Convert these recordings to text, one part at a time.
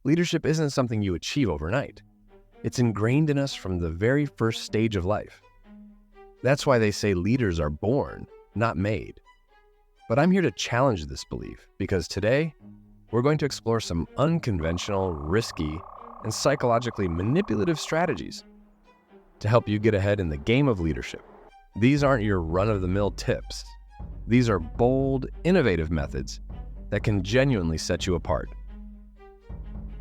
Leadership isn't something you achieve overnight. It's ingrained in us from the very first stage of life. That's why they say leaders are born, not made. But I'm here to challenge this belief because today, we're going to explore some unconventional, risky, and psychologically manipulative strategies to help you get ahead in the game of leadership. These aren't your run-of-the-mill tips. These are bold, innovative methods that can genuinely set you apart.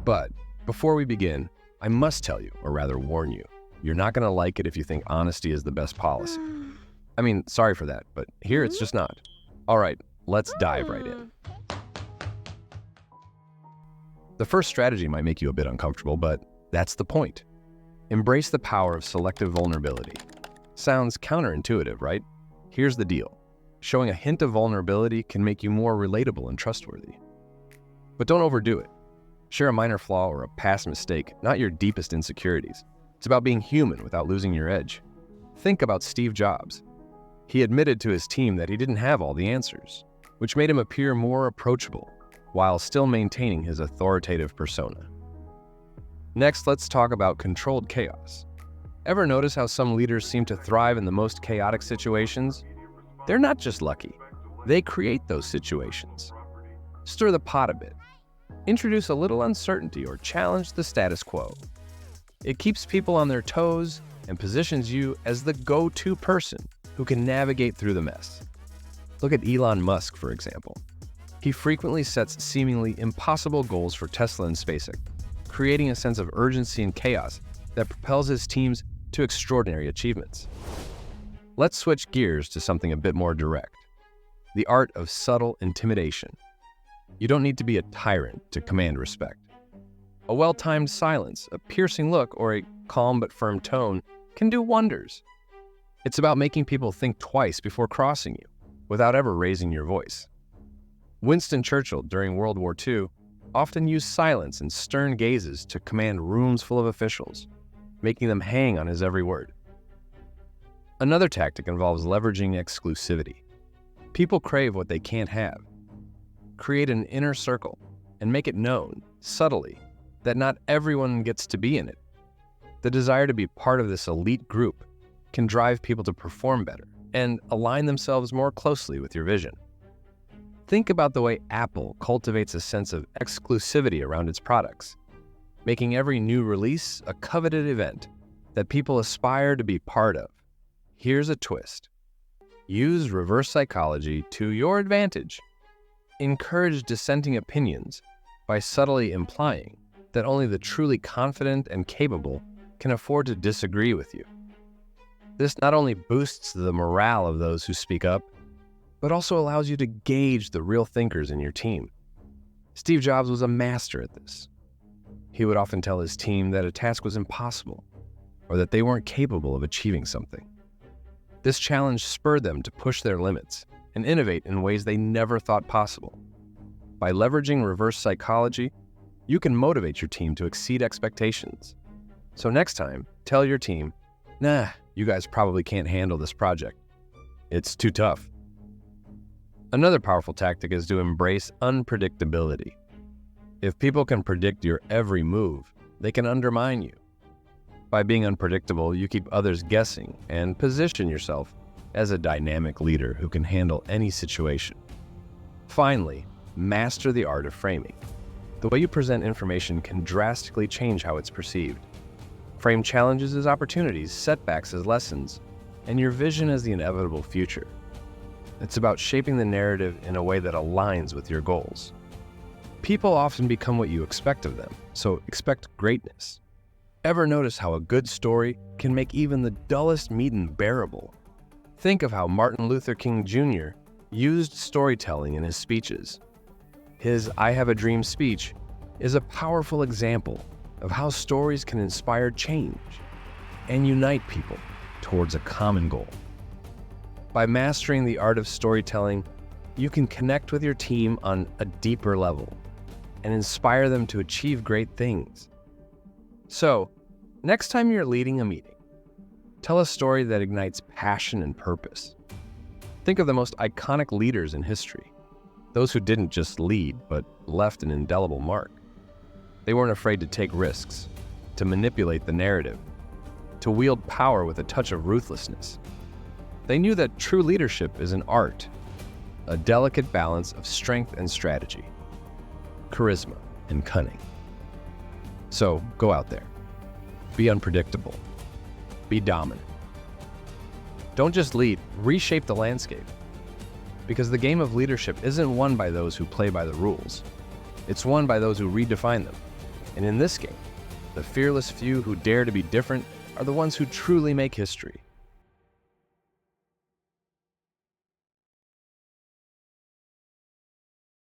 But before we begin, I must tell you, or rather warn you, you're not going to like it if you think honesty is the best policy. I mean, sorry for that, but here it's just not. All right, let's dive right in. The first strategy might make you a bit uncomfortable, but that's the point. Embrace the power of selective vulnerability. Sounds counterintuitive, right? Here's the deal. Showing a hint of vulnerability can make you more relatable and trustworthy. But don't overdo it. Share a minor flaw or a past mistake, not your deepest insecurities. It's about being human without losing your edge. Think about Steve Jobs. He admitted to his team that he didn't have all the answers, which made him appear more approachable while still maintaining his authoritative persona. Next, let's talk about controlled chaos. Ever notice how some leaders seem to thrive in the most chaotic situations? They're not just lucky. They create those situations. Stir the pot a bit. Introduce a little uncertainty or challenge the status quo. It keeps people on their toes and positions you as the go-to person who can navigate through the mess. Look at Elon Musk, for example. He frequently sets seemingly impossible goals for Tesla and SpaceX, creating a sense of urgency and chaos that propels his teams to extraordinary achievements. Let's switch gears to something a bit more direct. The art of subtle intimidation. You don't need to be a tyrant to command respect. A well-timed silence, a piercing look, or a calm but firm tone can do wonders. It's about making people think twice before crossing you, without ever raising your voice. Winston Churchill, during World War II, often used silence and stern gazes to command rooms full of officials, making them hang on his every word. Another tactic involves leveraging exclusivity. People crave what they can't have. Create an inner circle and make it known, subtly, that not everyone gets to be in it. The desire to be part of this elite group can drive people to perform better and align themselves more closely with your vision. Think about the way Apple cultivates a sense of exclusivity around its products, making every new release a coveted event that people aspire to be part of. Here's a twist. Use reverse psychology to your advantage. Encourage dissenting opinions by subtly implying that only the truly confident and capable can afford to disagree with you. This not only boosts the morale of those who speak up, but also allows you to gauge the real thinkers in your team. Steve Jobs was a master at this. He would often tell his team that a task was impossible or that they weren't capable of achieving something. This challenge spurred them to push their limits and innovate in ways they never thought possible. By leveraging reverse psychology, you can motivate your team to exceed expectations. So next time, tell your team, "Nah, you guys probably can't handle this project. It's too tough." Another powerful tactic is to embrace unpredictability. If people can predict your every move, they can undermine you. By being unpredictable, you keep others guessing and position yourself as a dynamic leader who can handle any situation. Finally, master the art of framing. The way you present information can drastically change how it's perceived. Frame challenges as opportunities, setbacks as lessons, and your vision as the inevitable future. It's about shaping the narrative in a way that aligns with your goals. People often become what you expect of them, so expect greatness. Ever notice how a good story can make even the dullest meeting bearable? Think of how Martin Luther King Jr. used storytelling in his speeches. His "I Have a Dream" speech is a powerful example of how stories can inspire change and unite people towards a common goal. By mastering the art of storytelling, you can connect with your team on a deeper level and inspire them to achieve great things. So, next time you're leading a meeting, tell a story that ignites passion and purpose. Think of the most iconic leaders in history, those who didn't just lead, but left an indelible mark. They weren't afraid to take risks, to manipulate the narrative, to wield power with a touch of ruthlessness. They knew that true leadership is an art, a delicate balance of strength and strategy, charisma and cunning. So go out there. Be unpredictable. Be dominant. Don't just lead, reshape the landscape. Because the game of leadership isn't won by those who play by the rules. It's won by those who redefine them. And in this game, the fearless few who dare to be different are the ones who truly make history.